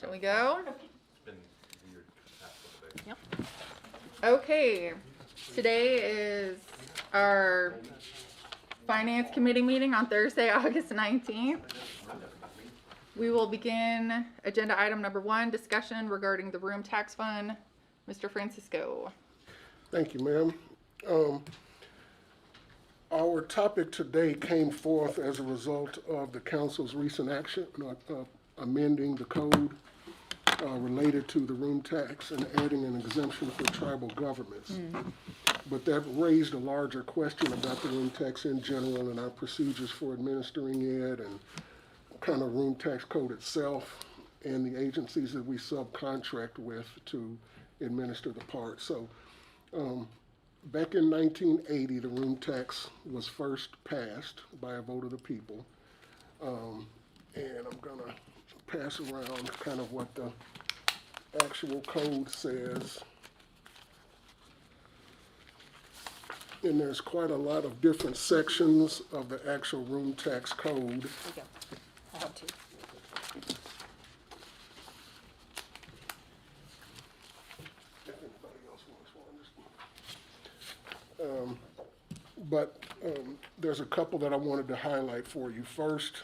Shall we go? It's been weird past couple days. Yep. Okay. Today is our Finance Committee meeting on Thursday, August 19th. We will begin agenda item number 1, discussion regarding the room tax fund. Mr. Francisco. Thank you, ma'am. Our topic today came forth as a result of the council's recent action amending the code related to the room tax and adding an exemption for tribal governments. But that raised a larger question about the room tax in general and our procedures for administering it and kind of room tax code itself and the agencies that we subcontract with to administer the part. So back in 1980, the room tax was first passed by a vote of the people. And I'm gonna pass around kind of what the actual code says. And there's quite a lot of different sections of the actual room tax code. There you go. I have two. If anybody else wants one, but there's a couple that I wanted to highlight for you. First,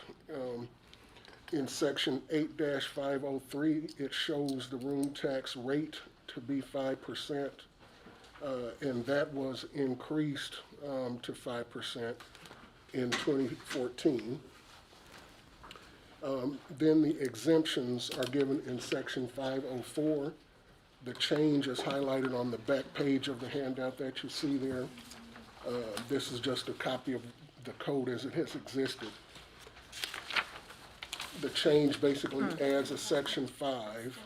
in section 8-503, it shows the room tax rate to be 5%, and that was increased to 5% in 2014. Then the exemptions are given in section 504. The change is highlighted on the back page of the handout that you see there. This is just a copy of the code as it has existed. The change basically adds a section 5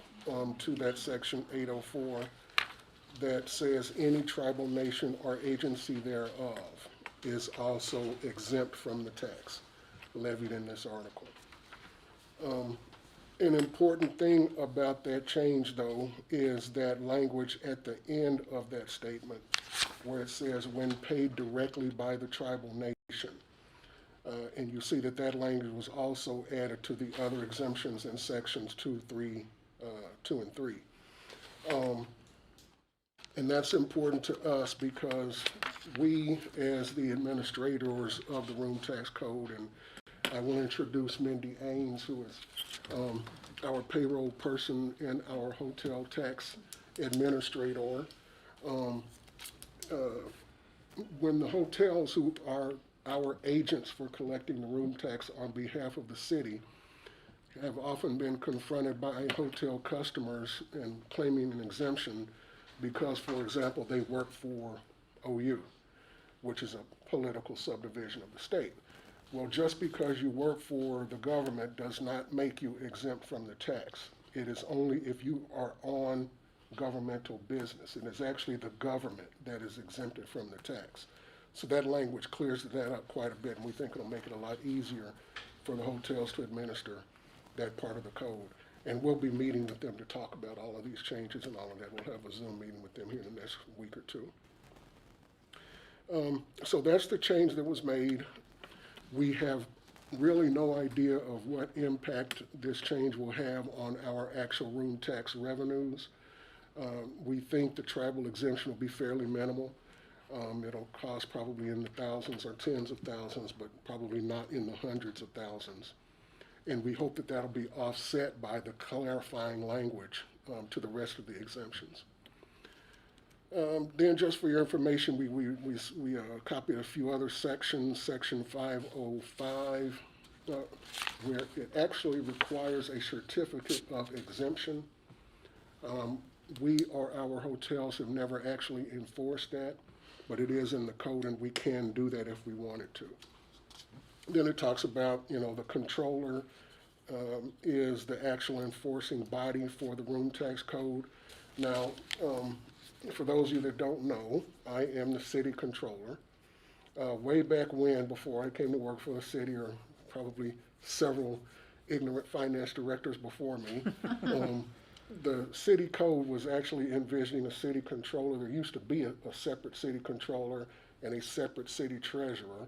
to that section 804 that says any tribal nation or agency thereof is also exempt from the tax levied in this article. An important thing about that change, though, is that language at the end of that statement where it says when paid directly by the tribal nation. And you see that that language was also added to the other exemptions in sections 2 and 3. And that's important to us because we, as the administrators of the room tax code, and I will introduce Mindy Ains, who is our payroll person and our hotel tax administrator. When the hotels, who are our agents for collecting the room tax on behalf of the city, have often been confronted by hotel customers and claiming an exemption because, for example, they work for OU, which is a political subdivision of the state. Well, just because you work for the government does not make you exempt from the tax. It is only if you are on governmental business, and it's actually the government that is exempted from the tax. So that language clears that up quite a bit, and we think it'll make it a lot easier for the hotels to administer that part of the code. And we'll be meeting with them to talk about all of these changes and all of that. We'll have a Zoom meeting with them here in the next week or two. So that's the change that was made. We have really no idea of what impact this change will have on our actual room tax revenues. We think the tribal exemption will be fairly minimal. It'll cost probably in the thousands or tens of thousands, but probably not in the hundreds of thousands. And we hope that that'll be offset by the clarifying language to the rest of the exemptions. Then just for your information, we copied a few other sections. Section 505, where it actually requires a certificate of exemption. We or our hotels have never actually enforced that, but it is in the code and we can do that if we wanted to. Then it talks about, the controller is the actual enforcing body for the room tax code. Now, for those of you that don't know, I am the city controller. Way back when, before I came to work for the city, or probably several ignorant finance directors before me, the city code was actually envisioning a city controller. There used to be a separate city controller and a separate city treasurer.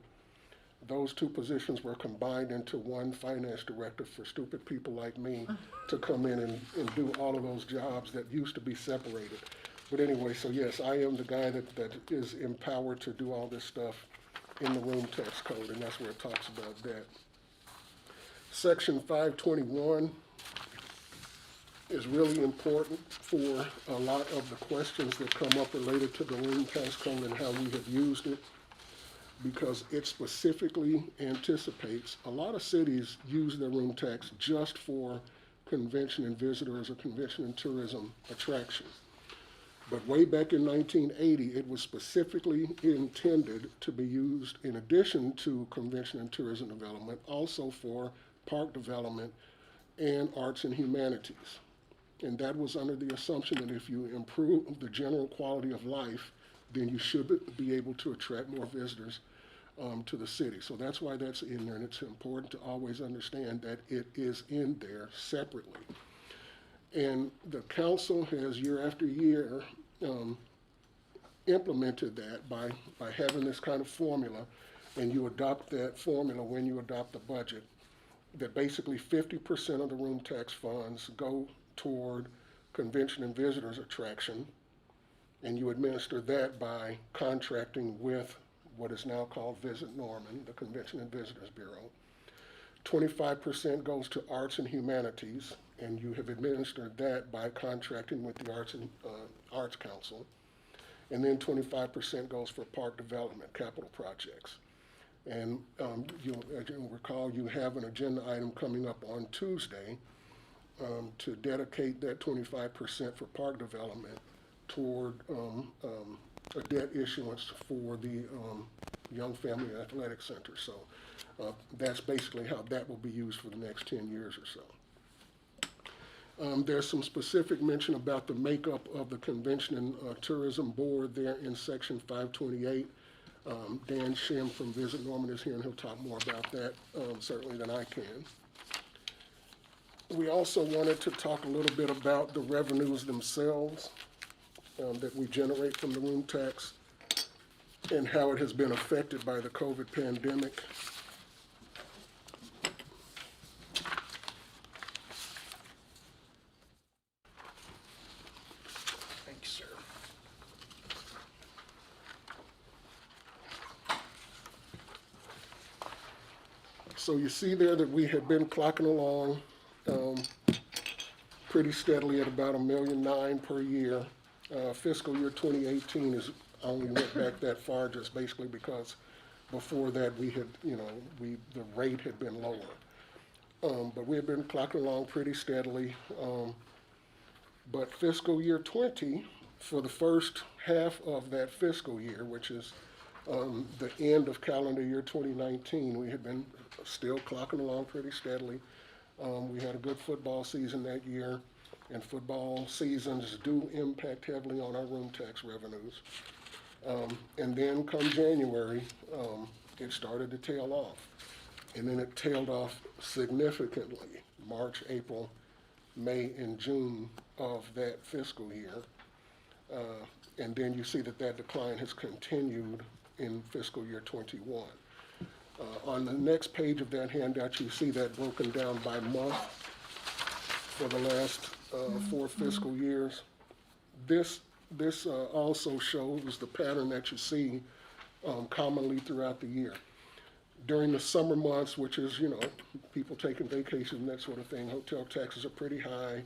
those two positions were combined into one finance director for stupid people like me to come in and do all of those jobs that used to be separated. But anyway, so yes, I am the guy that is empowered to do all this stuff in the room tax code, and that's where it talks about that. Section 521 is really important for a lot of the questions that come up related to the room tax code and how we have used it, because it specifically anticipates a lot of cities use their room tax just for convention and visitors or convention and tourism attraction. But way back in 1980, it was specifically intended to be used in addition to convention and tourism development, also for park development and arts and humanities. And that was under the assumption that if you improve the general quality of life, then you should be able to attract more visitors to the city. So that's why that's in there, and it's important to always understand that it is in there separately. And the council has year after year implemented that by having this kind of formula, and you adopt that formula when you adopt the budget, that basically 50% of the room tax funds go toward convention and visitors attraction, and you administer that by contracting with what is now called Visit Norman, the Convention and Visitors Bureau. 25% goes to arts and humanities, and you have administered that by contracting with the Arts Council. And then 25% goes for park development, capital projects. And as you'll recall, you have an agenda item coming up on Tuesday to dedicate that 25% for park development toward a debt issuance for the Young Family Athletic Center. So that's basically how that will be used for the next 10 years or so. There's some specific mention about the makeup of the Convention and Tourism Board there in Section 528. Dan Shim from Visit Norman is here, and he'll talk more about that certainly than I can. We also wanted to talk a little bit about the revenues themselves that we generate from the room tax and how it has been affected by the COVID pandemic. Thank you, sir. So you see there that we have been clocking along pretty steadily at about $1.9 million per year. Fiscal year 2018 is only went back that far just basically because before that we had, the rate had been lower. But we have been clocking along pretty steadily. But fiscal year 20, for the first half of that fiscal year, which is the end of calendar year 2019, we had been still clocking along pretty steadily. We had a good football season that year, and football seasons do impact heavily on our room tax revenues. And then come January, it started to tail off. And then it tailed off significantly, March, April, May, and June of that fiscal year. And then you see that that decline has continued in fiscal year 21. On the next page of that handout, you see that broken down by month for the last 4 fiscal years. This also shows the pattern that you see commonly throughout the year. During the summer months, which is, people taking vacation and that sort of thing, hotel taxes are pretty high.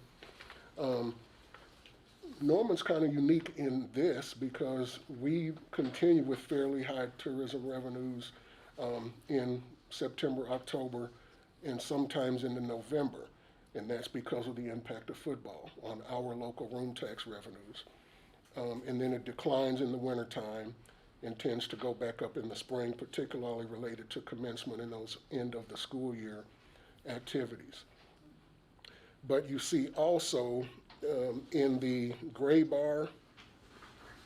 Norman's kind of unique in this because we continue with fairly high tourism revenues in September, October, and sometimes into November. And that's because of the impact of football on our local room tax revenues. And then it declines in the wintertime and tends to go back up in the spring, particularly related to commencement and those end of the school year activities. But you see also in the gray bar,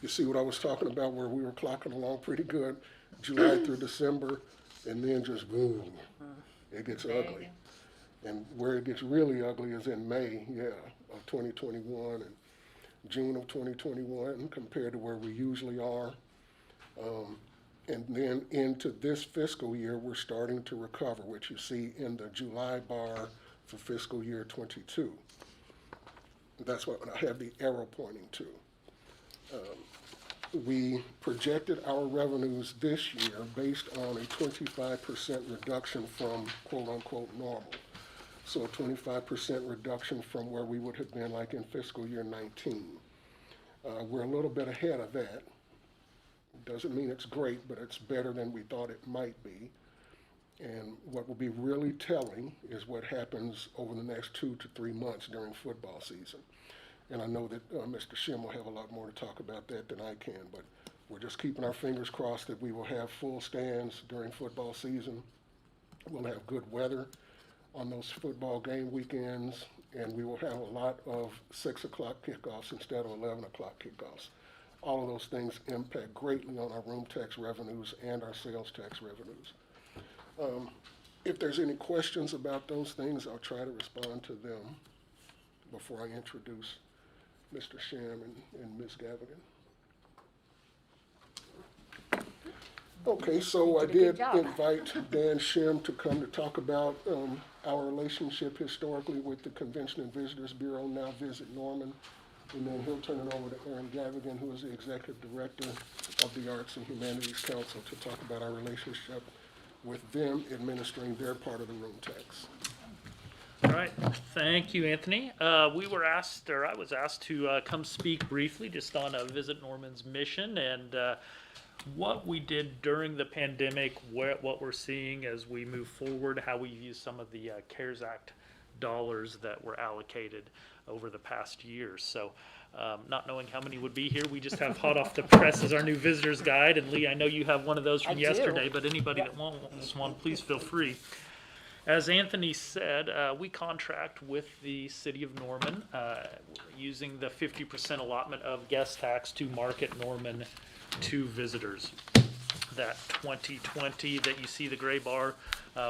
you see what I was talking about where we were clocking along pretty good, July through December, and then just boom, it gets ugly. And where it gets really ugly is in May, of 2021 and June of 2021 compared to where we usually are. And then into this fiscal year, we're starting to recover, which you see in the July bar for fiscal year '22. That's what I have the arrow pointing to. We projected our revenues this year based on a 25% reduction from quote-unquote normal. So a 25% reduction from where we would have been like in fiscal year '19. We're a little bit ahead of that. Doesn't mean it's great, but it's better than we thought it might be. And what will be really telling is what happens over the next 2 to 3 months during football season. And I know that Mr. Shim will have a lot more to talk about that than I can, but we're just keeping our fingers crossed that we will have full stands during football season. We'll have good weather on those football game weekends, and we will have a lot of 6 o'clock kickoffs instead of 11 o'clock kickoffs. All of those things impact greatly on our room tax revenues and our sales tax revenues. If there's any questions about those things, I'll try to respond to them before I introduce Mr. Sham and Ms. Gavigan. Okay, so I did invite Dan Shim to come to talk about our relationship historically with the Convention and Visitors Bureau, now Visit Norman. And then he'll turn it over to Aaron Gavigan, who is the Executive Director of the Arts and Humanities Council, to talk about our relationship with them administering their part of the room tax. All right, thank you, Anthony. We were asked, or I was asked to come speak briefly just on Visit Norman's mission and what we did during the pandemic, what we're seeing as we move forward, how we use some of the CARES Act dollars that were allocated over the past year. So not knowing how many would be here, we just have hot off the press as our new visitor's guide. And Lee, I know you have one of those from yesterday, but anybody that wants one, please feel free. As Anthony said, we contract with the city of Norman using the 50% allotment of guest tax to market Norman to visitors. That 2020 that you see the gray bar,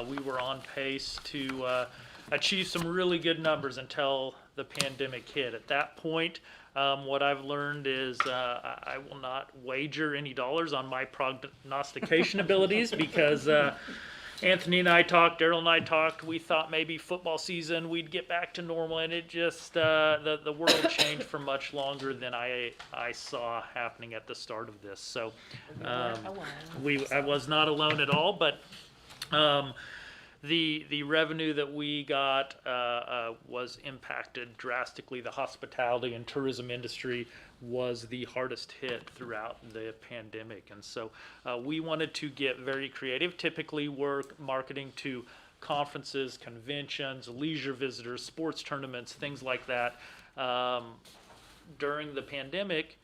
we were on pace to achieve some really good numbers until the pandemic hit. At that point, what I've learned is I will not wager any dollars on my prognostication abilities because Anthony and I talked, Daryl and I talked, we thought maybe football season we'd get back to normal, and it just, the world changed for much longer than I saw happening at the start of this. So I was not alone at all, but the revenue that we got was impacted drastically. The hospitality and tourism industry was the hardest hit throughout the pandemic. And so we wanted to get very creative. Typically we're marketing to conferences, conventions, leisure visitors, sports tournaments, things like that. During the pandemic,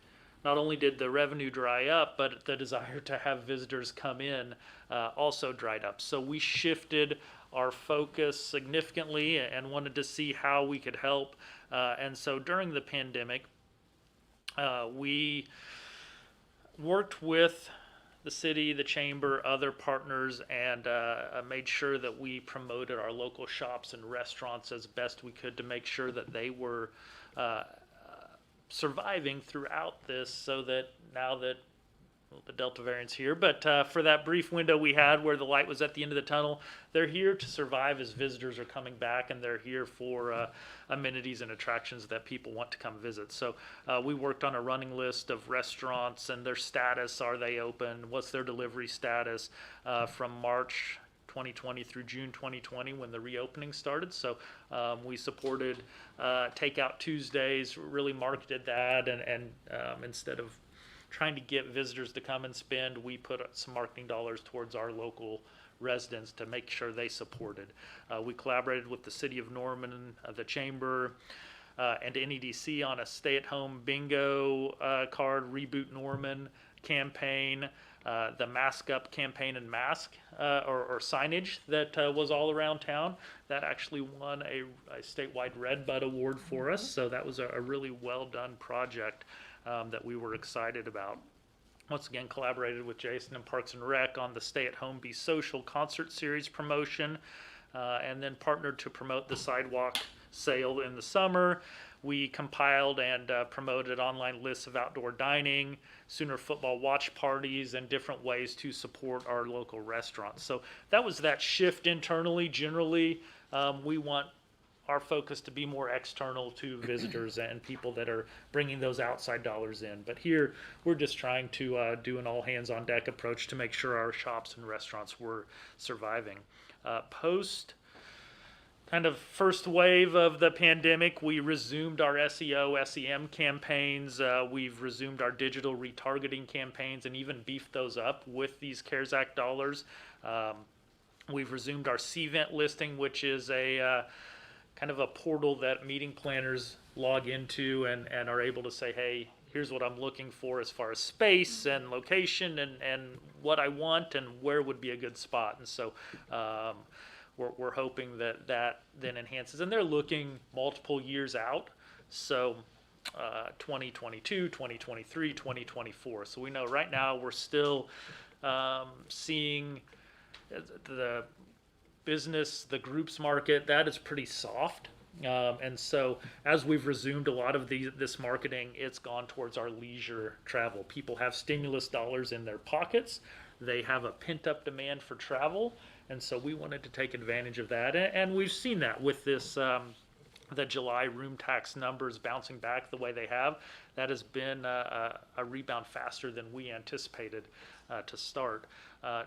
not only did the revenue dry up, but the desire to have visitors come in also dried up. So we shifted our focus significantly and wanted to see how we could help. And so during the pandemic, we worked with the city, the chamber, other partners, and made sure that we promoted our local shops and restaurants as best we could to make sure that they were surviving throughout this, so that now that the Delta variant's here, but for that brief window we had where the light was at the end of the tunnel, they're here to survive as visitors are coming back, and they're here for amenities and attractions that people want to come visit. So we worked on a running list of restaurants and their status. Are they open? What's their delivery status from March 2020 through June 2020 when the reopening started. So we supported Takeout Tuesdays, really marketed that, and instead of trying to get visitors to come and spend, we put some marketing dollars towards our local residents to make sure they supported. We collaborated with the city of Norman, the chamber, and NEDC on a stay-at-home bingo card, Reboot Norman campaign, the Mask Up campaign and mask or signage that was all around town. That actually won a statewide Red Bud Award for us, so that was a really well done project that we were excited about. Once again, collaborated with Jason and Parks and Rec on the Stay at Home Be Social concert series promotion, and then partnered to promote the sidewalk sale in the summer. we compiled and promoted online lists of outdoor dining, Sooner football watch parties, and different ways to support our local restaurants. So that was that shift internally. Generally, we want our focus to be more external to visitors and people that are bringing those outside dollars in. But here, we're just trying to do an all hands on deck approach to make sure our shops and restaurants were surviving. Post kind of first wave of the pandemic, we resumed our SEO, SEM campaigns. We've resumed our digital retargeting campaigns and even beefed those up with these CARES Act dollars. We've resumed our CVent listing, which is a kind of a portal that meeting planners log into and are able to say, hey, here's what I'm looking for as far as space and location and what I want and where would be a good spot. And so we're hoping that then enhances. And they're looking multiple years out. So 2022, 2023, 2024. So we know right now we're still seeing the business, the groups market, that is pretty soft. And so as we've resumed a lot of this marketing, it's gone towards our leisure travel. People have stimulus dollars in their pockets. They have a pent-up demand for travel. And so we wanted to take advantage of that. And we've seen that with this, the July room tax numbers bouncing back the way they have. That has been a rebound faster than we anticipated to start.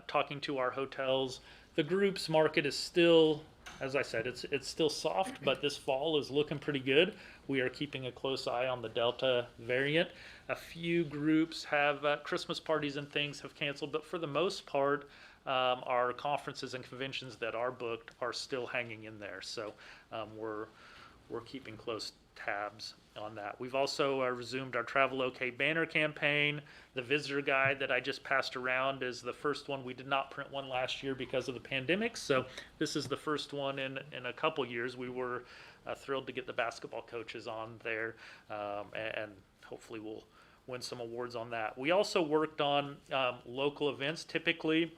Talking to our hotels, the groups market is still, as I said, it's still soft, but this fall is looking pretty good. We are keeping a close eye on the Delta variant. A few groups have Christmas parties and things have canceled, but for the most part, our conferences and conventions that are booked are still hanging in there. So we're keeping close tabs on that. We've also resumed our Travel OK banner campaign. The visitor guide that I just passed around is the first one. We did not print one last year because of the pandemic, so this is the first one in a couple years. We were thrilled to get the basketball coaches on there, and hopefully we'll win some awards on that. We also worked on local events. Typically,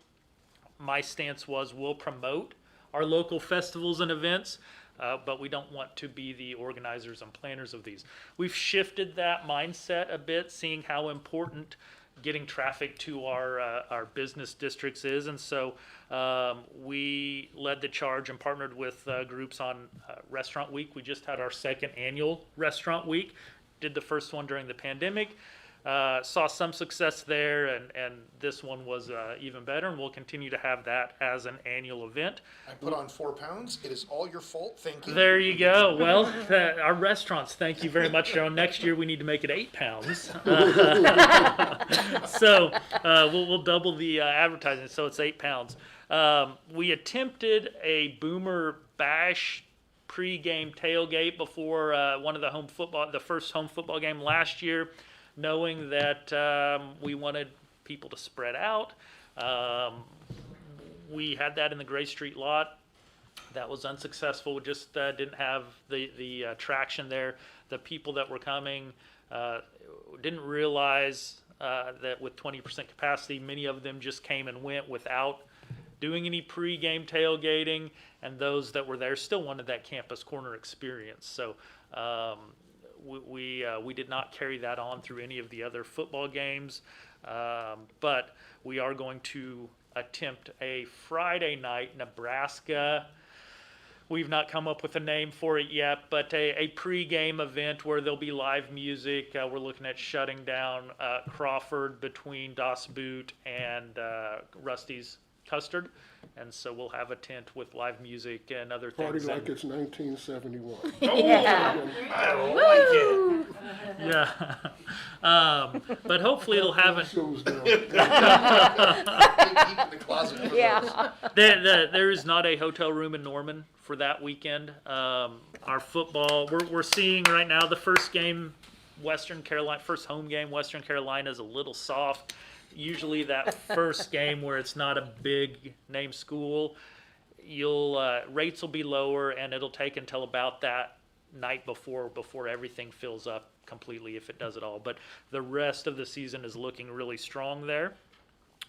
my stance was we'll promote our local festivals and events, but we don't want to be the organizers and planners of these. We've shifted that mindset a bit, seeing how important getting traffic to our business districts is. And so we led the charge and partnered with groups on Restaurant Week. We just had our second annual Restaurant Week, did the first one during the pandemic. Saw some success there, and this one was even better, and we'll continue to have that as an annual event. I put on 4 pounds. It is all your fault. Thank you. There you go. Well, our restaurants, thank you very much, Cheryl. Next year we need to make it 8 pounds. So we'll double the advertising, so it's 8 pounds. We attempted a Boomer Bash pre-game tailgate before one of the first home football game last year, knowing that we wanted people to spread out. We had that in the Gray Street lot. That was unsuccessful. We just didn't have the traction there. The people that were coming didn't realize that with 20% capacity, many of them just came and went without doing any pre-game tailgating, and those that were there still wanted that campus corner experience. So we did not carry that on through any of the other football games, but we are going to attempt a Friday night Nebraska. We've not come up with a name for it yet, but a pre-game event where there'll be live music. We're looking at shutting down Crawford between Das Boot and Rusty's Custard. And so we'll have a tent with live music and other Party things. like it's 1971. Yeah. I like it. Yeah. But hopefully it'll have it. Shows down. Keep it in the closet for those. Yeah. There is not a hotel room in Norman for that weekend. Our football, we're seeing right now the first game, first home game, Western Carolina is a little soft. Usually that first game where it's not a big name school, rates will be lower, and it'll take until about that night before everything fills up completely, if it does at all. But the rest of the season is looking really strong there.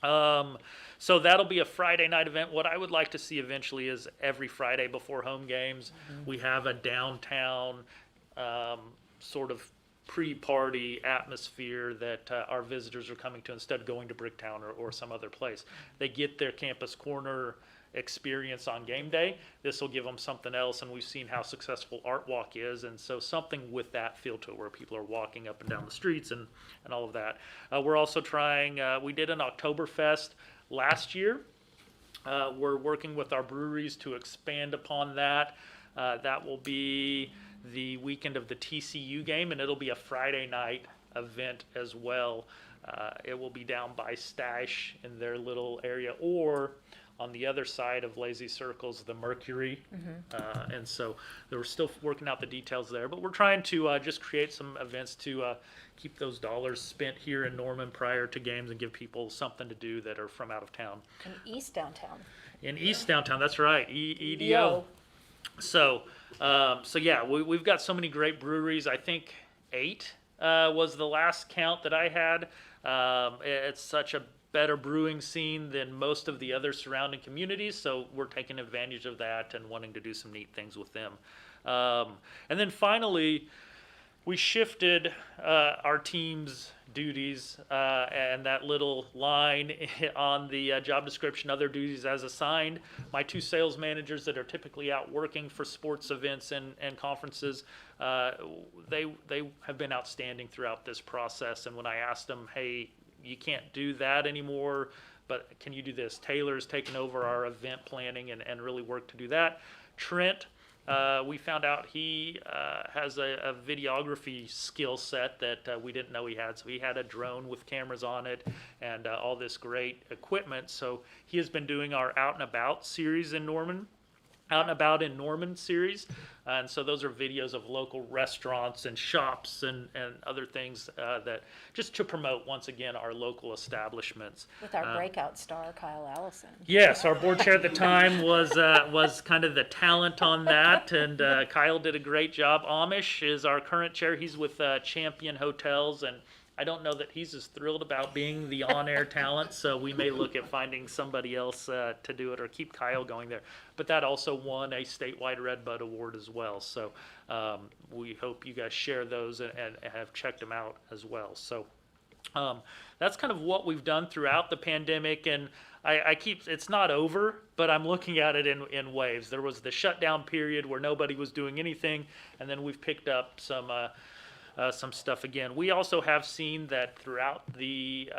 So that'll be a Friday night event. What I would like to see eventually is every Friday before home games, we have a downtown sort of pre-party atmosphere that our visitors are coming to instead of going to Bricktown or some other place. They get their campus corner experience on game day. This will give them something else, and we've seen how successful Art Walk is, and so something with that feel to it where people are walking up and down the streets and all of that. We're also trying, we did an Oktoberfest last year. We're working with our breweries to expand upon that. That will be the weekend of the TCU game, and it'll be a Friday night event as well. It will be down by Stash in their little area, or on the other side of Lazy Circles, the Mercury. And so we're still working out the details there, but we're trying to just create some events to keep those dollars spent here in Norman prior to games and give people something to do that are from out of town. In East Downtown. In East Downtown, that's right, EDO. So yeah, we've got so many great breweries. I think 8 was the last count that I had. It's such a better brewing scene than most of the other surrounding communities, so we're taking advantage of that and wanting to do some neat things with them. And then finally, we shifted our team's duties and that little line on the job description, other duties as assigned. My 2 sales managers that are typically out working for sports events and conferences, they have been outstanding throughout this process. And when I asked them, hey, you can't do that anymore, but can you do this? Taylor's taken over our event planning and really worked to do that. Trent, we found out he has a videography skill set that we didn't know he had. So he had a drone with cameras on it and all this great equipment. So he has been doing our Out and About series in Norman. Out and About in Norman series. And so those are videos of local restaurants and shops and other things that just to promote, once again, our local establishments. With our breakout star, Kyle Allison. Yes, our board chair at the time was kind of the talent on that, and Kyle did a great job. Amish is our current chair. He's with Champion Hotels, and I don't know that he's as thrilled about being the on-air talent, so we may look at finding somebody else to do it or keep Kyle going there. But that also won a statewide Red Bud Award as well, so we hope you guys share those and have checked them out as well. So that's kind of what we've done throughout the pandemic, and it's not over, but I'm looking at it in waves. There was the shutdown period where nobody was doing anything, and then we've picked up some stuff again. We also have seen that throughout the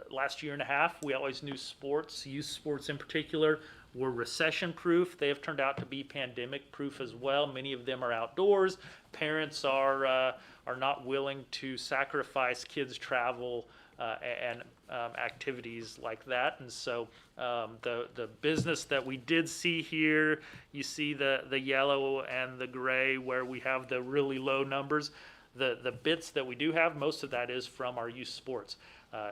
last year and a half, we always knew sports, youth sports in particular, were recession proof. They have turned out to be pandemic proof as well. Many of them are outdoors. Parents are not willing to sacrifice kids' travel and activities like that. And so the business that we did see here, you see the yellow and the gray where we have the really low numbers. The bits that we do have, most of that is from our youth sports.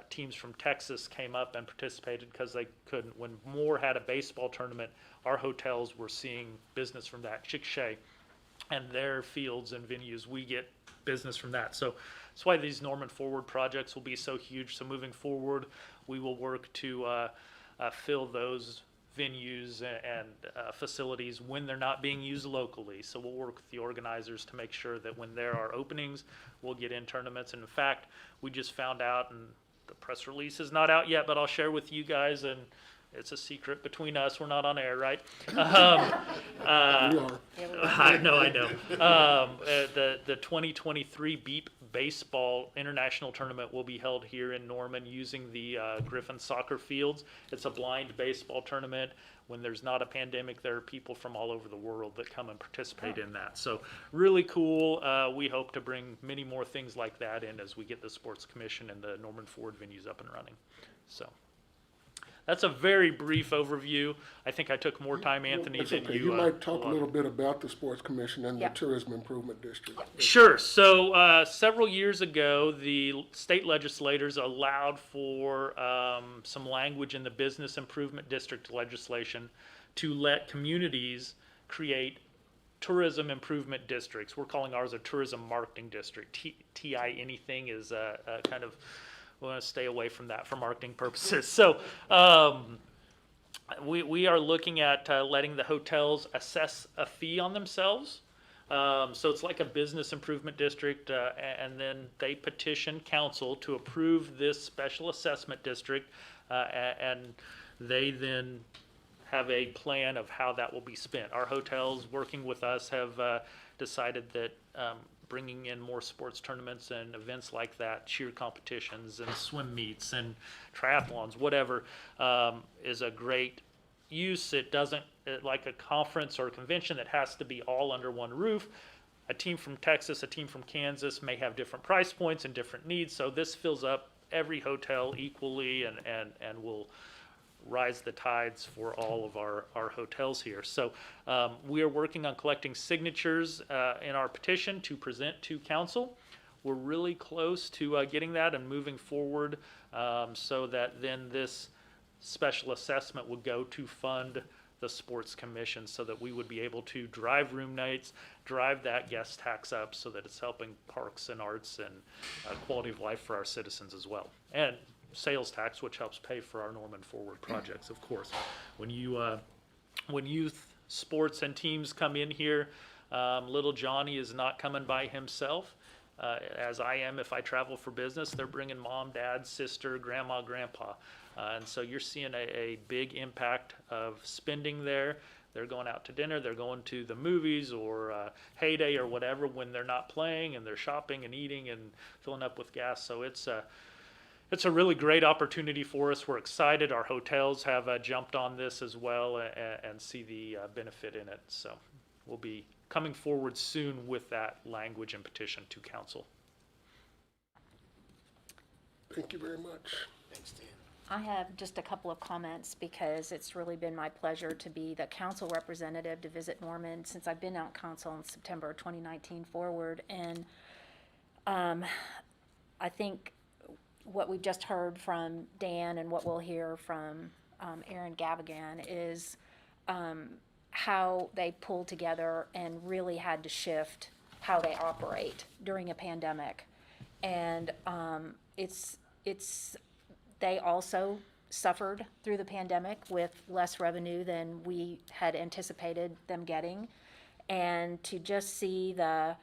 Teams from Texas came up and participated because they couldn't. When Moore had a baseball tournament, our hotels were seeing business from that. Chickasha and their fields and venues, we get business from that. So that's why these Norman Forward projects will be so huge. So moving forward, we will work to fill those venues and facilities when they're not being used locally. So we'll work with the organizers to make sure that when there are openings, we'll get in tournaments. And in fact, we just found out, and the press release is not out yet, but I'll share with you guys, and it's a secret between us. We're not on air, right? We are. I know. The 2023 Beep Baseball International Tournament will be held here in Norman using the Griffin soccer fields. It's a blind baseball tournament. When there's not a pandemic, there are people from all over the world that come and participate in that. So really cool. We hope to bring many more things like that in as we get the Sports Commission and the Norman Ford venues up and running. So that's a very brief overview. I think I took more time, Anthony, That's than okay. you. You might talk a allotted. little bit about the Sports Commission and Yeah. the Tourism Improvement District. Sure. So several years ago, the state legislators allowed for some language in the Business Improvement District legislation to let communities create tourism improvement districts. We're calling ours a tourism marketing district. TI anything is kind of, we want to stay away from that for marketing purposes. So we are looking at letting the hotels assess a fee on themselves So it's like a business improvement district, and then they petition council to approve this special assessment district, and they then have a plan of how that will be spent. Our hotels, working with us, have decided that bringing in more sports tournaments and events like that, cheer competitions and swim meets and triathlons, whatever, is a great use. It doesn't, like a conference or a convention that has to be all under one roof. A team from Texas, a team from Kansas may have different price points and different needs, so this fills up every hotel equally and will rise the tides for all of our hotels here. So we are working on collecting signatures in our petition to present to council. We're really close to getting that and moving forward, so that then this special assessment would go to fund the sports commission, so that we would be able to drive room nights, drive that guest tax up, so that it's helping parks and arts and quality of life for our citizens as well. And sales tax, which helps pay for our Norman Forward projects, of course. When youth sports and teams come in here, little Johnny is not coming by himself, as I am if I travel for business. They're bringing mom, dad, sister, grandma, grandpa. And so you're seeing a big impact of spending there. They're going out to dinner, they're going to the movies or Heyday or whatever when they're not playing, and they're shopping and eating and filling up with gas. So it's a really great opportunity for us. We're excited. Our hotels have jumped on this as well and see the benefit in it. So we'll be coming forward soon with that language and petition to council. Thank you very much. Thanks, Dan. I have just a couple of comments because it's really been my pleasure to be the council representative to visit Norman since I've been on council in September 2019 forward. And I think what we've just heard from Dan and what we'll hear from Aaron Gavigan is how they pulled together and really had to shift how they operate during a pandemic. And they also suffered through the pandemic with less revenue than we had anticipated them getting. And to just see the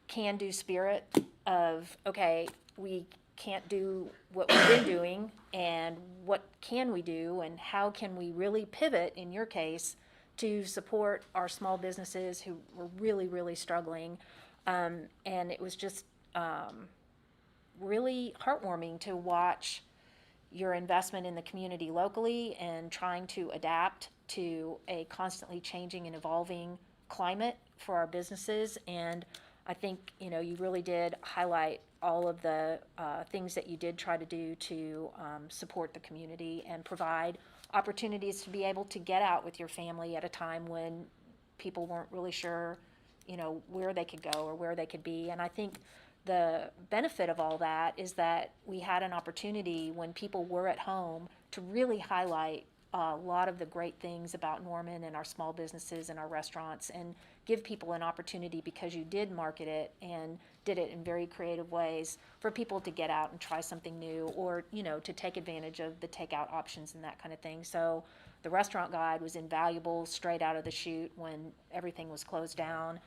can-do spirit of, okay, we can't do what we've been doing, and what can we do, and how can we really pivot, in your case, to support our small businesses who were really, really struggling. And it was just really heartwarming to watch your investment in the community locally and trying to adapt to a constantly changing and evolving climate for our businesses. And I think, you really did highlight all of the things that you did try to do to support the community and provide opportunities to be able to get out with your family at a time when people weren't really sure, where they could go or where they could be. And I think the benefit of all that is that we had an opportunity when people were at home to really highlight a lot of the great things about Norman and our small businesses and our restaurants, and give people an opportunity, because you did market it and did it in very creative ways, for people to get out and try something new, or to take advantage of the takeout options and that kind of thing. So the restaurant guide was invaluable straight out of the chute when everything was closed down.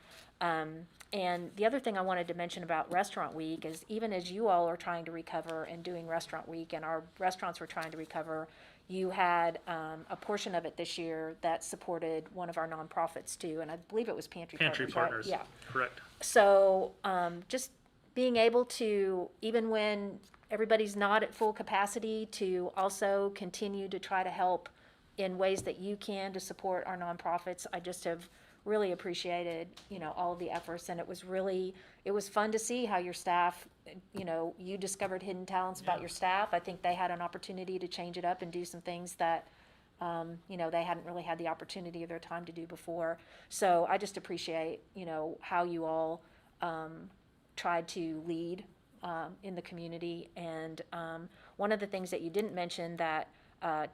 And the other thing I wanted to mention about Restaurant Week is, even as you all are trying to recover and doing Restaurant Week and our restaurants were trying to recover, you had a portion of it this year that supported one of our nonprofits too, and I believe it was Pantry Partners, Partners, right? Yeah. Correct. So just being able to, even when everybody's not at full capacity, to also continue to try to help in ways that you can to support our nonprofits, I just have really appreciated, all of the efforts. And it was fun to see how your staff, you discovered hidden talents about your staff. I think they had an opportunity to change it up and do some things that, they hadn't really had the opportunity of their time to do before. So I just appreciate, how you all tried to lead in the community. And one of the things that you didn't mention that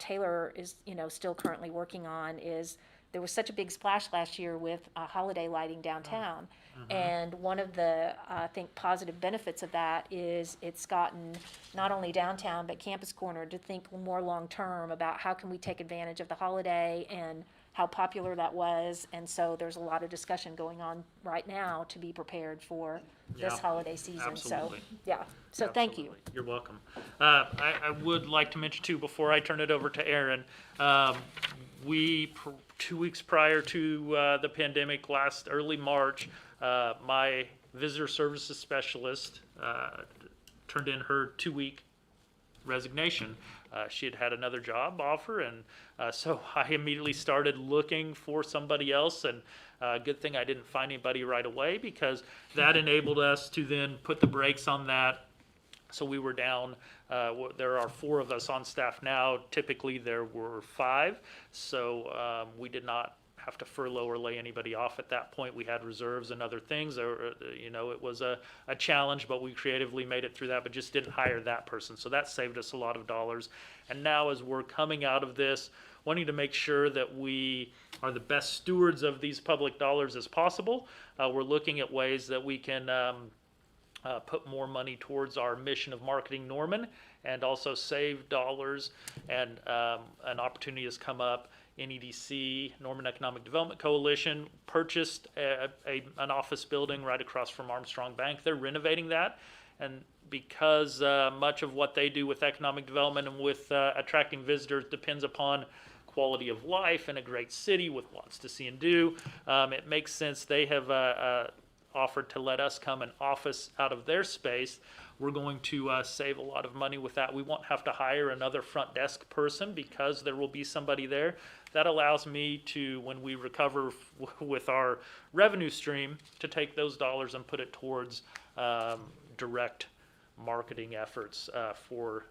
Taylor is, still currently working on is, there was such a big splash last year with holiday lighting downtown. And one of the, I think, positive benefits of that is it's gotten not only downtown, but Campus Corner to think more long-term about how can we take advantage of the holiday and how popular that was. And so there's a lot of discussion going on right now to be prepared for this Yeah, holiday season. absolutely. So, yeah, so thank you. Absolutely. You're welcome. I would like to mention too, before I turn it over to Aaron, 2 weeks prior to the pandemic, early March, my visitor services specialist turned in her 2-week resignation. She had another job offer, and so I immediately started looking for somebody else. And good thing I didn't find anybody right away, because that enabled us to then put the brakes on that. So we were down. There are 4 of us on staff now. Typically there were 5, so we did not have to furlough or lay anybody off at that point. We had reserves and other things. It was a challenge, but we creatively made it through that, but just didn't hire that person. So that saved us a lot of dollars. And now, as we're coming out of this, wanting to make sure that we are the best stewards of these public dollars as possible, we're looking at ways that we can put more money towards our mission of marketing Norman, and also save dollars. And an opportunity has come up. NEDC, Norman Economic Development Coalition, purchased an office building right across from Armstrong Bank. They're renovating that, and because much of what they do with economic development and with attracting visitors depends upon quality of life in a great city with lots to see and do, it makes sense. They have offered to let us come and office out of their space. We're going to save a lot of money with that. We won't have to hire another front desk person, because there will be somebody there. That allows me to, when we recover with our revenue stream, to take those dollars and put it towards direct marketing efforts for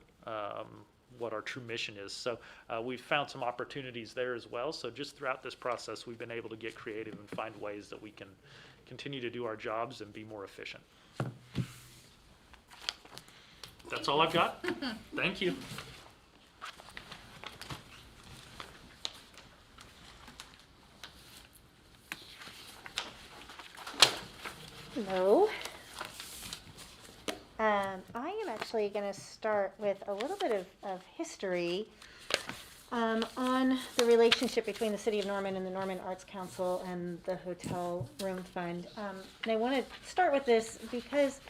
what our true mission is. So we've found some opportunities there as well. So just throughout this process, we've been able to get creative and find ways that we can continue to do our jobs and be more efficient. That's all I've got. Thank you. Hello. I am actually going to start with a little bit of history on the relationship between the City of Norman and the Norman Arts Council and the Hotel Room Fund. And I want to start with this because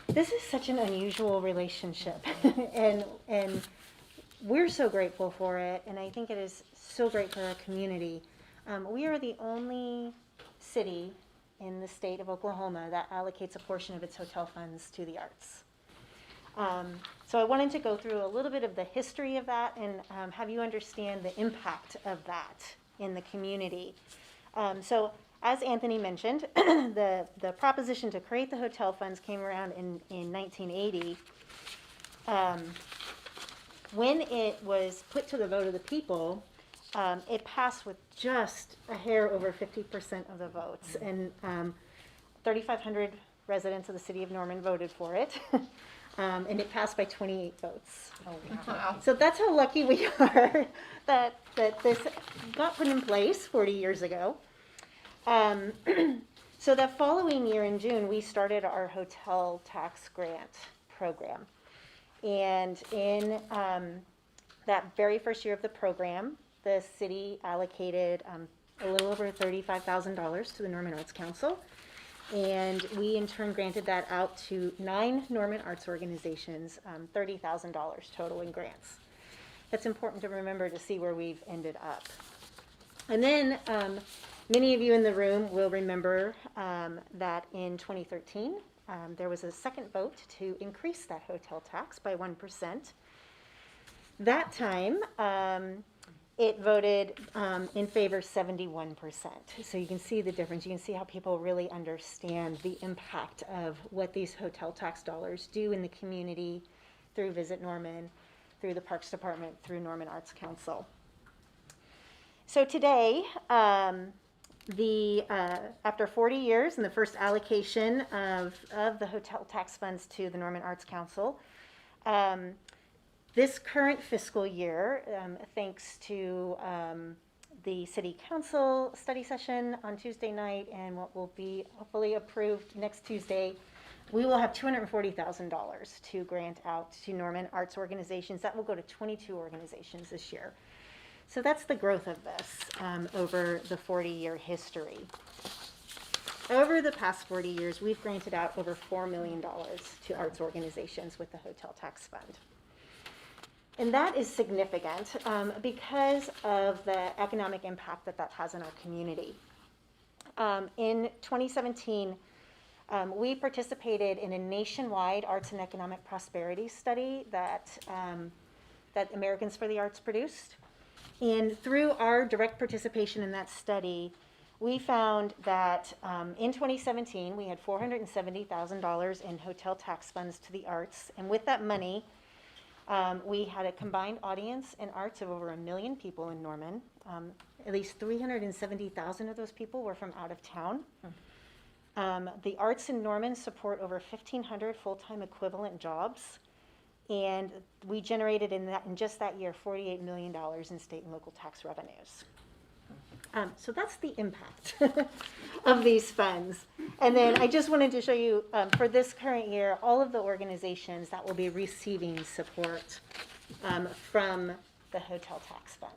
this is such an unusual relationship, and we're so grateful for it, and I think it is so great for our community. We are the only city in the state of Oklahoma that allocates a portion of its hotel funds to the arts. So I wanted to go through a little bit of the history of that and have you understand the impact of that in the community. So as Anthony mentioned, the proposition to create the hotel funds came around in 1980. When it was put to the vote of the people, it passed with just a hair over 50% of the votes, and 3,500 residents of the city of Norman voted for it, and it passed by 28 votes. Oh, wow. Wow. So that's how lucky we are that this got put in place 40 years ago. So that following year in June, we started our hotel tax grant program, and in that very first year of the program, the city allocated a little over $35,000 to the Norman Arts Council, and we in turn granted that out to 9 Norman arts organizations, $30,000 total in grants. That's important to remember to see where we've ended up. And then many of you in the room will remember that in 2013, there was a second vote to increase that hotel tax by 1%. That time, it voted in favor 71%. So you can see the difference. You can see how people really understand the impact of what these hotel tax dollars do in the community through Visit Norman, through the Parks Department, through Norman Arts Council. So today, after 40 years and the first allocation of the hotel tax funds to the Norman Arts Council, this current fiscal year, thanks to the City Council study session on Tuesday night and what will be hopefully approved next Tuesday, we will have $240,000 to grant out to Norman arts organizations. That will go to 22 organizations this year. So that's the growth of this over the 40-year history. Over the past 40 years, we've granted out over $4 million to arts organizations with the Hotel Tax Fund. And that is significant because of the economic impact that that has on our community. In 2017, we participated in a nationwide arts and economic prosperity study that Americans for the Arts produced. And through our direct participation in that study, we found that in 2017, we had $470,000 in hotel tax funds to the arts. And with that money, we had a combined audience in arts of over 1 million people in Norman. At least 370,000 of those people were from out of town. The arts in Norman support over 1,500 full-time equivalent jobs. And we generated in just that year $48 million in state and local tax revenues. So that's the impact of these funds. And then I just wanted to show you, for this current year, all of the organizations that will be receiving support from the Hotel Tax Fund.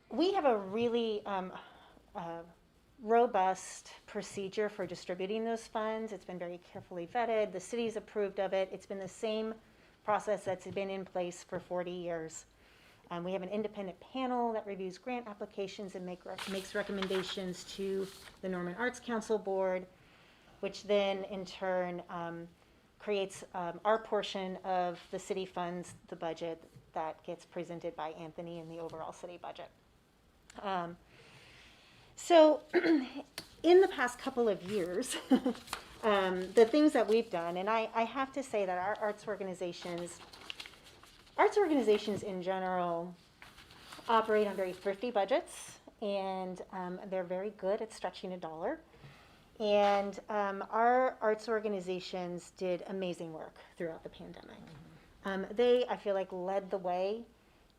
We have a really robust procedure for distributing those funds. It's been very carefully vetted. The city's approved of it. It's been the same process that's been in place for 40 years. We have an independent panel that reviews grant applications and makes recommendations to the Norman Arts Council Board, which then in turn creates our portion of the city funds, the budget that gets presented by Anthony in the overall city budget. So in the past couple of years, the things that we've done, and I have to say that our arts organizations in general operate on very thrifty budgets, and they're very good at stretching a dollar. And our arts organizations did amazing work throughout the pandemic. They, I feel like, led the way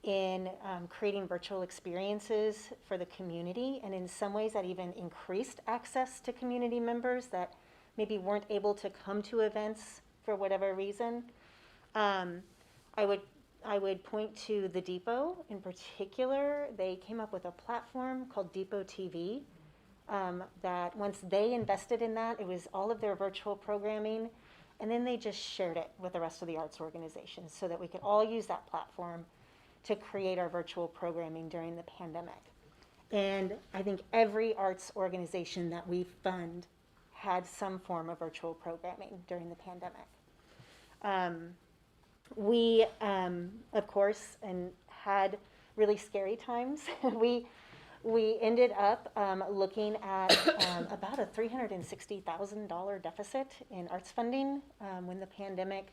in creating virtual experiences for the community, and in some ways that even increased access to community members that maybe weren't able to come to events for whatever reason. I would point to the Depot in particular. They came up with a platform called Depot TV that once they invested in that, it was all of their virtual programming, and then they just shared it with the rest of the arts organizations so that we could all use that platform to create our virtual programming during the pandemic. And I think every arts organization that we fund had some form of virtual programming during the pandemic. We, of course, and had really scary times. we ended up looking at about a $360,000 deficit in arts funding when the pandemic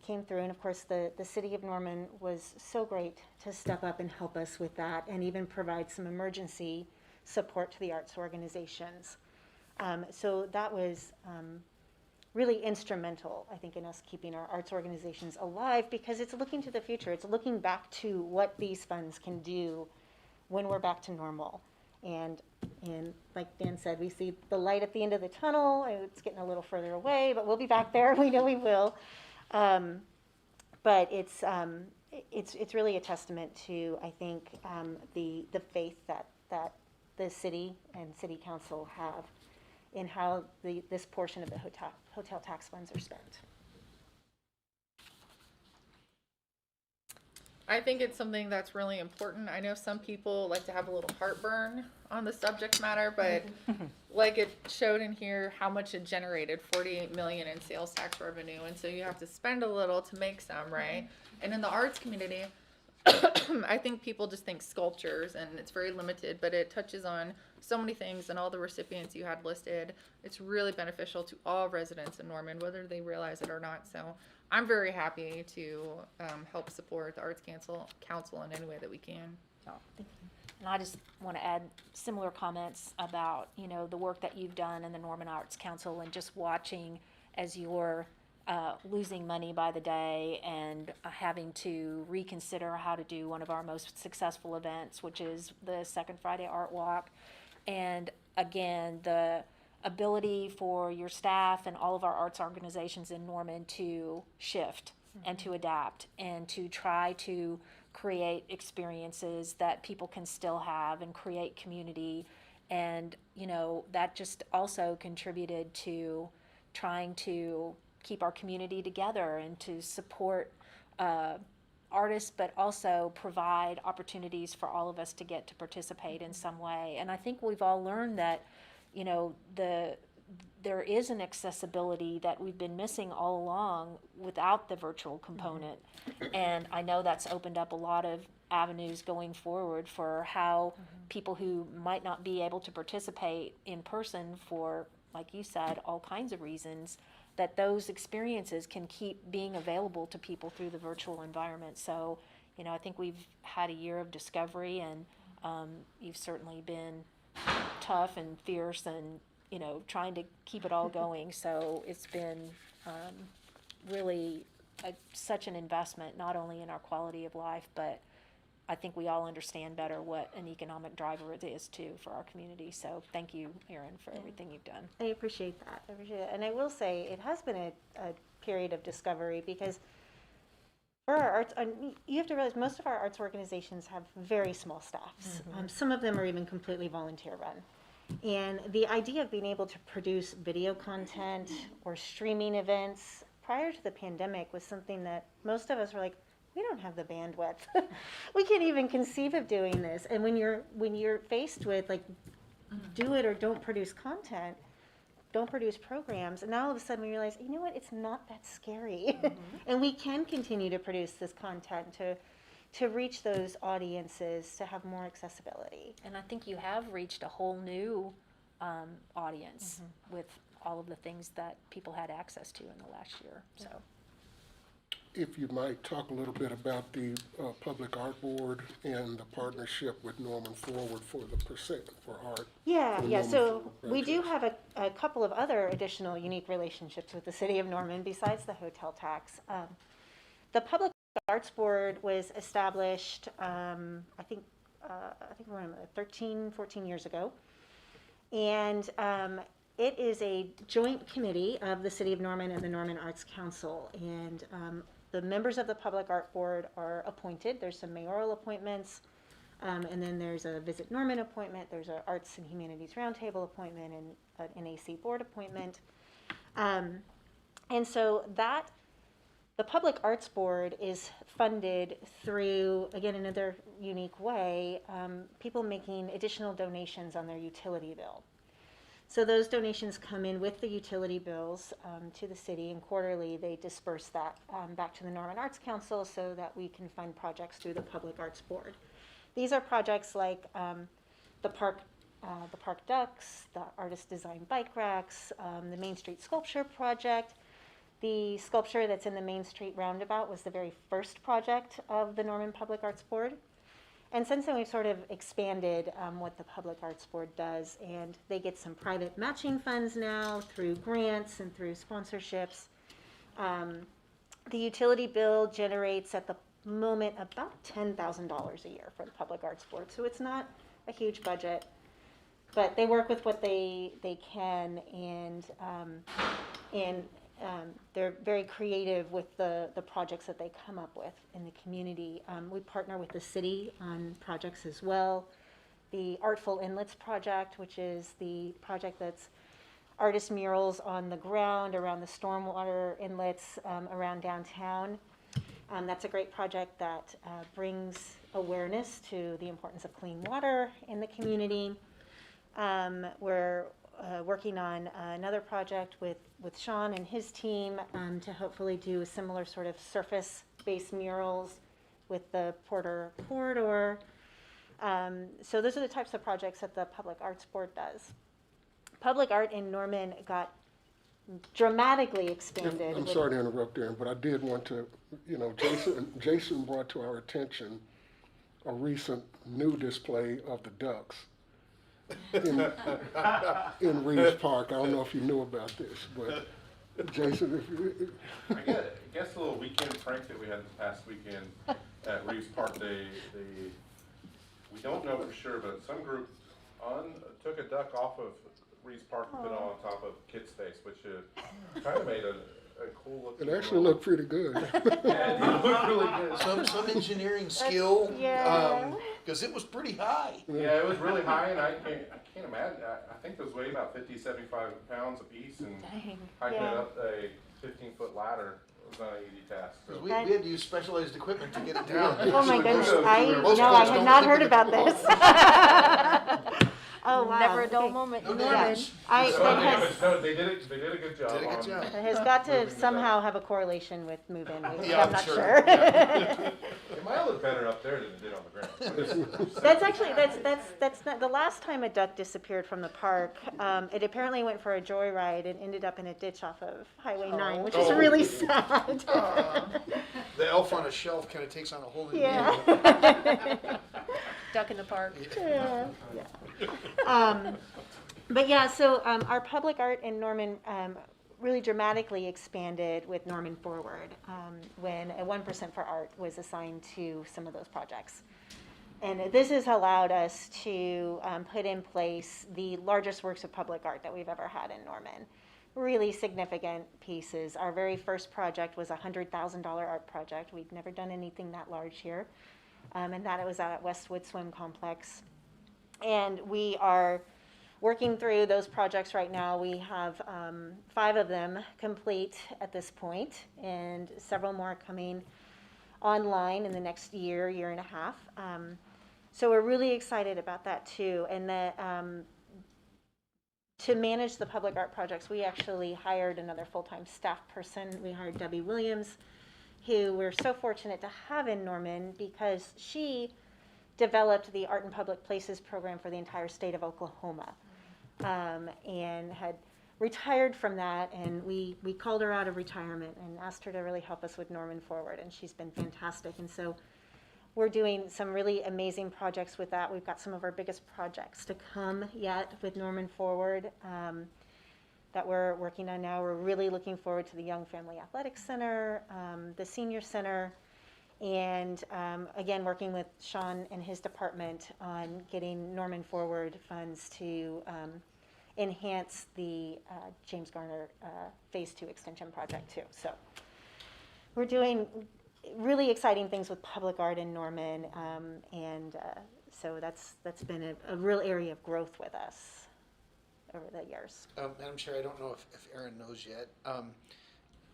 came through. And of course, the city of Norman was so great to step up and help us with that, and even provide some emergency support to the arts organizations. So that was really instrumental, I think, in us keeping our arts organizations alive, because it's looking to the future. It's looking back to what these funds can do when we're back to normal. And like Dan said, we see the light at the end of the tunnel. It's getting a little further away, but we'll be back there. We know we will. But it's really a testament to, I think, the faith that the city and city council have in how this portion of the hotel tax funds are spent. I think it's something that's really important. I know some people like to have a little heartburn on the subject matter, but like it showed in here how much it generated, 48 million in sales tax revenue. And so you have to spend a little to make some, right? And in the arts community, I think people just think sculptures and it's very limited, but it touches on so many things, and all the recipients you had listed. It's really beneficial to all residents in Norman, whether they realize it or not. So I'm very happy to help support the Arts Council in any way that we can. Oh, thank you. And I just want to add similar comments about, you know, the work that you've done in the Norman Arts Council, and just watching as you're losing money by the day and having to reconsider how to do one of our most successful events, which is the Second Friday Art Walk. And again, the ability for your staff and all of our arts organizations in Norman to shift and to adapt and to try to create experiences that people can still have and create community. And, you know, that just also contributed to trying to keep our community together and to support artists, but also provide opportunities for all of us to get to participate in some way. And I think we've all learned that, you know, there is an accessibility that we've been missing all along without the virtual component. And I know that's opened up a lot of avenues going forward for how people who might not be able to participate in person for, like you said, all kinds of reasons, that those experiences can keep being available to people through the virtual environment. So, you know, I think we've had a year of discovery, and you've certainly been tough and fierce and, you know, trying to keep it all going. So it's been really such an investment, not only in our quality of life, but I think we all understand better what an economic driver it is too for our community. So thank you, Erin, for everything you've done. I appreciate that. I appreciate it. And I will say it has been a period of discovery, because for our arts, you have to realize most of our arts organizations have very small staffs. Some of them are even completely volunteer run. And the idea of being able to produce video content or streaming events prior to the pandemic was something that most of us were like, we don't have the bandwidth. We can't even conceive of doing this. And when you're faced with, like, do it or don't produce content, don't produce programs, and now all of a sudden we realize, you know what, it's not that scary. And we can continue to produce this content to reach those audiences, to have more accessibility. And I think you have reached a whole new audience with all of the things that people had access to in the last year. So, If you might talk a little bit about the Public Art Board and the partnership with Norman Forward for the percent for art. Yeah, for yeah. Norman So Forward we do projects. have a couple of other additional unique relationships with the city of Norman besides the hotel tax. The Public Arts Board was established, I think we're 13, 14 years ago. And it is a joint committee of the City of Norman and the Norman Arts Council. And the members of the Public Art Board are appointed. There's some mayoral appointments, and then there's a Visit Norman appointment. There's an Arts and Humanities Roundtable appointment and an NAC Board appointment. And so the Public Arts Board is funded through, again, another unique way, people making additional donations on their utility bill. So those donations come in with the utility bills to the city, and quarterly they disperse that back to the Norman Arts Council so that we can fund projects through the Public Arts Board. These are projects like the park ducks, the artist designed bike racks, the Main Street Sculpture Project. The sculpture that's in the Main Street Roundabout was the very first project of the Norman Public Arts Board. And since then, we've sort of expanded what the Public Arts Board does, and they get some private matching funds now through grants and through sponsorships. The utility bill generates at the moment about $10,000 a year for the Public Arts Board, so it's not a huge budget, but they work with what they can, and they're very creative with the projects that they come up with in the community. We partner with the city on projects as well. The Artful Inlets Project, which is the project that's artist murals on the ground around the stormwater inlets around downtown. That's a great project that brings awareness to the importance of clean water in the community. We're working on another project with Sean and his team to hopefully do a similar sort of surface-based murals with the Porter Corridor. So those are the types of projects that the Public Arts Board does. Public art in Norman got dramatically expanded. I'm sorry to interrupt, Aaron, but I did want to, Jason brought to our attention a recent new display of the ducks in Reeves Park. I don't know if you knew about this, but Jason, if you, I guess the little weekend prank that we had this past weekend at Reeves Park, we don't know for sure, but some group took a duck off of Reeves Park and put it on top of Kid's face, which kind of made a cool looking. It actually looked pretty good. Yeah, it looked really good. Some engineering skill, yeah. because it was pretty high. Yeah, it was really high, and I can't imagine. I think those weigh about 50, 75 pounds apiece, and Dang. hiking Yeah. it up a 15-foot ladder was not an easy task. So. 'Cause we had to use specialized equipment to get it down. Oh my Most goodness, folks I don't had not think heard of about the- this. Oh, wow. Never a dull Okay. moment No in Norman. damage. I, So, that yeah, has, but no, they did a good job. Did a good on- job. it has got to moving it somehow up. have a correlation with move-in. Yeah, I'm not sure. sure. It might look better up there than it did on the ground. That's actually, that's not, the last time a duck disappeared from the park, it apparently went for a joyride and ended up in a ditch off of Highway 9, which is Oh. really sad. The elf on a shelf kind of takes on a whole new Yeah. meaning. Duck in the park. Yeah, yeah. But yeah, so our public art in Norman really dramatically expanded with Norman Forward when a 1% for art was assigned to some of those projects. And this has allowed us to put in place the largest works of public art that we've ever had in Norman. Really significant pieces. Our very first project was a $100,000 art project. We'd never done anything that large here. And that it was at Westwood Swim Complex. And we are working through those projects right now. We have 5 of them complete at this point, and several more coming online in the next year, year and a half. So we're really excited about that too. And that to manage the public art projects, we actually hired another full-time staff person. We hired Debbie Williams, who we're so fortunate to have in Norman because she developed the Art in Public Places program for the entire state of Oklahoma, and had retired from that, and we called her out of retirement and asked her to really help us with Norman Forward, and she's been fantastic. And so we're doing some really amazing projects with that. We've got some of our biggest projects to come yet with Norman Forward that we're working on now. We're really looking forward to the Young Family Athletic Center, the Senior Center, and again, working with Sean and his department on getting Norman Forward funds to enhance the James Garner Phase 2 extension project too. So we're doing really exciting things with public art in Norman, and so that's been a real area of growth with us over the years. Madam Chair, I don't know if Aaron knows yet.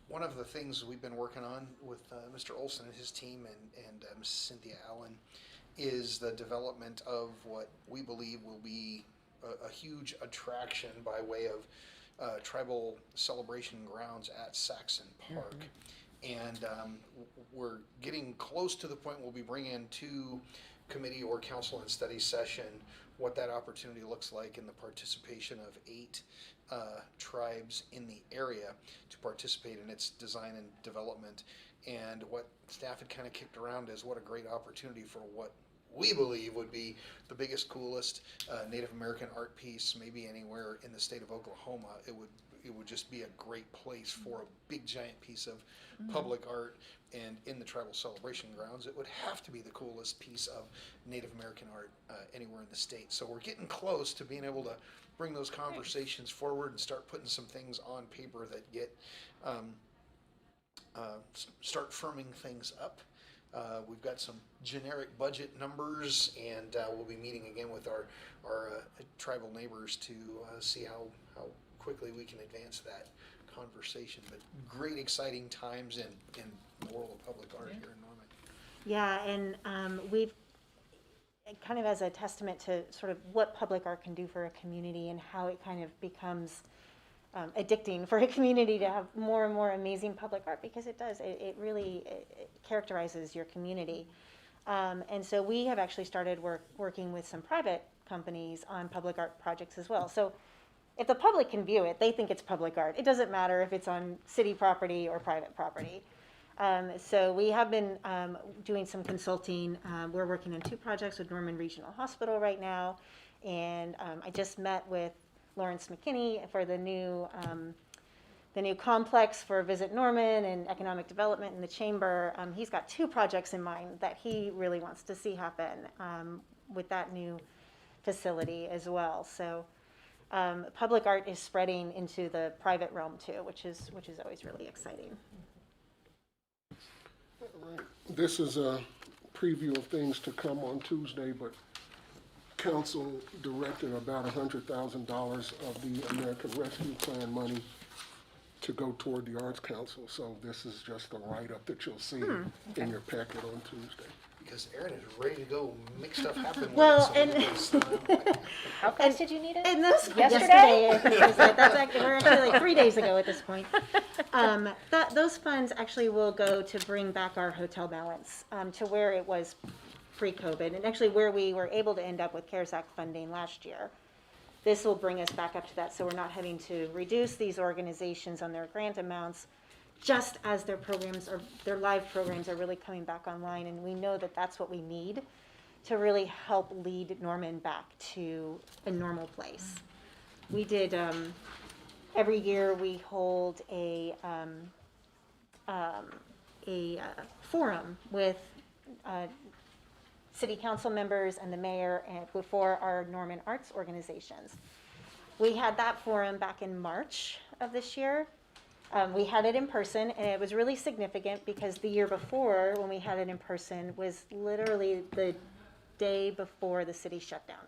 One of the things we've been working on with Mr. Olson and his team and Ms. Cynthia Allen is the development of what we believe will be a huge attraction by way of tribal celebration grounds at Saxon Park. And we're getting close to the point we'll be bringing to committee or council and study session what that opportunity looks like in the participation of 8 tribes in the area to participate in its design and development. And what staff had kind of kicked around is what a great opportunity for what we believe would be the biggest, coolest Native American art piece maybe anywhere in the state of Oklahoma. It would just be a great place for a big giant piece of public art, and in the tribal celebration grounds it would have to be the coolest piece of Native American art anywhere in the state. So we're getting close to being able to bring those conversations forward and start putting some things on paper that get start firming things up. We've got some generic budget numbers, and we'll be meeting again with our tribal neighbors to see how quickly we can advance that conversation. But great, exciting times in the world of public art here in Norman. Yeah, and we've kind of as a testament to sort of what public art can do for a community and how it kind of becomes addicting for a community to have more and more amazing public art, because it does. It really characterizes your community. And so we have actually started working with some private companies on public art projects as well. So if the public can view it, they think it's public art. It doesn't matter if it's on city property or private property. So we have been doing some consulting. We're working on 2 projects with Norman Regional Hospital right now. And I just met with Lawrence McKinney for the new complex for Visit Norman and economic development in the chamber. He's got 2 projects in mind that he really wants to see happen with that new facility as well. So public art is spreading into the private realm too, which is always really exciting. This is a preview of things to come on Tuesday, but council directed about $100,000 of the American Rescue Plan money to go toward the Arts Council. So this is just a write-up that you'll see in your packet on Tuesday. Because Aaron is ready to go make stuff happen. with Well, it, so How fast did you need it? And those Yesterday? I think it was that's actually, we're actually like 3 days ago at this point. Those funds actually will go to bring back our hotel balance to where it was pre-COVID, and actually where we were able to end up with CARES Act funding last year. This will bring us back up to that, so we're not having to reduce these organizations on their grant amounts just as their programs or their live programs are really coming back online, and we know that that's what we need to really help lead Norman back to a normal place. We did, every year we hold a forum with city council members and the mayor and before our Norman arts organizations. We had that forum back in March of this year. We had it in person, and it was really significant because the year before, when we had it in person, was literally the day before the city shut down.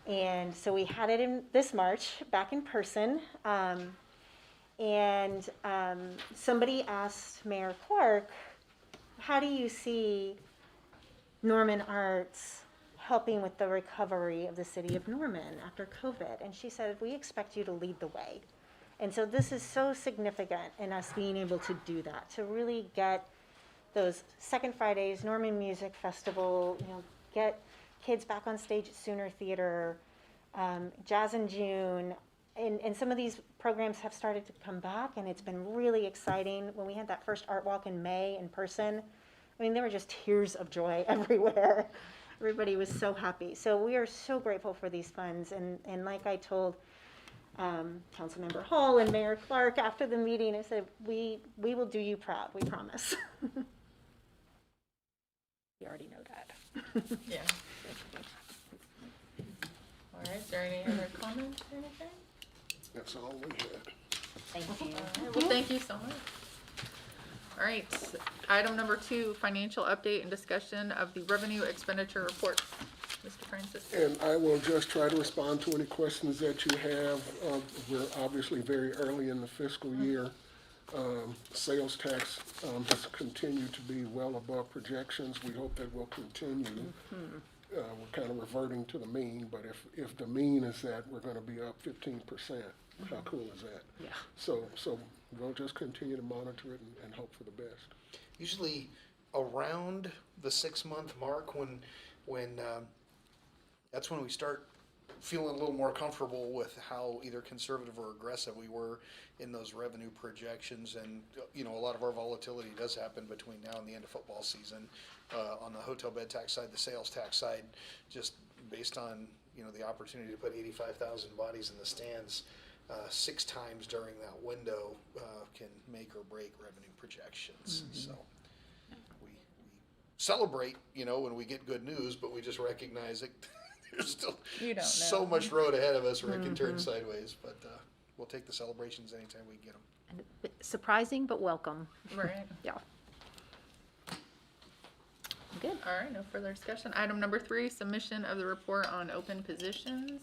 And so we had it in this March, back in person, and somebody asked Mayor Clark, how do you see Norman Arts helping with the recovery of the city of Norman after COVID? And she said, we expect you to lead the way. And so this is so significant in us being able to do that, to really get those Second Fridays, Norman Music Festival, get kids back on stage at Sooner Theater, Jazz in June, and some of these programs have started to come back, and it's been really exciting. When we had that first art walk in May in person, I mean, there were just tears of joy everywhere. Everybody was so happy. So we are so grateful for these funds, and like I told Councilmember Hall and Mayor Clark after the meeting, I said, we will do you proud, we promise. You already know that. Yeah. All right, is there any other comments or anything? That's all we had. Thank you. All right, well, thank you so much. All right, item number 2, financial update and discussion of the revenue expenditure report. Mr. Francis. And I will just try to respond to any questions that you have. We're obviously very early in the fiscal year. Sales tax has continued to be well above projections. We hope that will continue. We're kind of reverting to the mean, but if the mean is that we're going to be up 15%, how cool is that? Yeah. So we'll just continue to monitor it and hope for the best. usually around the 6-month mark when that's when we start feeling a little more comfortable with how either conservative or aggressive we were in those revenue projections. And a lot of our volatility does happen between now and the end of football season on the hotel bed tax side, the sales tax side, just based on the opportunity to put 85,000 bodies in the stands 6 times during that window can make or break revenue projections. So we celebrate when we get good news, but we just recognize that there's still so much road ahead of us where it can turn sideways, but we'll take the celebrations anytime we get them. And surprising, but welcome. Right. Yeah. Good. All right, no further discussion. Item number 3, submission of the report on open positions.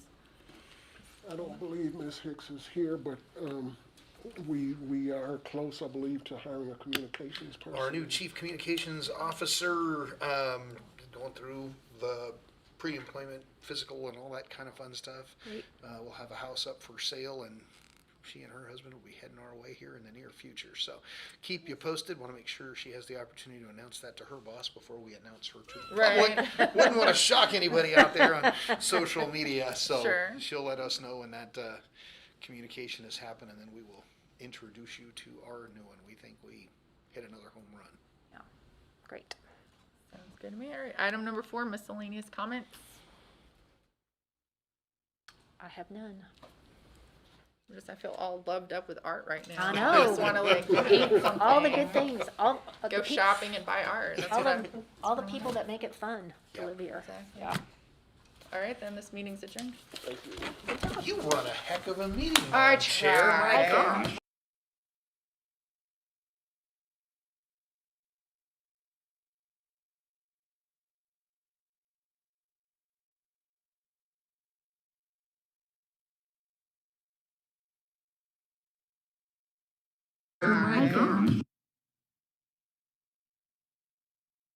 I don't believe Ms. Hicks is here, but we are close, I believe, to hiring a communications person. Our new chief communications officer, going through the pre-employment physical and all that kind of fun stuff. Great. We'll have a house up for sale, and she and her husband will be heading our way here in the near future. So keep you posted. Want to make sure she has the opportunity to announce that to her boss before we announce her to the public. Wouldn't want to shock anybody out there on social media. So Sure. She'll let us know when that communication has happened, and then we will introduce you to our new one. We think we hit another home run. Yeah. Great. Sounds good to me. All right, item number 4, miscellaneous comments. I have none. I feel all loved up with art right now. I know. I just want to paint something. All the good things. All of Go the peop- shopping and buy art. That's All what I'm. the, all the people that make it fun to Yeah. live here. Exactly. Yeah. All right, then this meeting's adjourned. You run a heck of a meeting, I Madam Chair. My tried. gosh. Oh my gosh.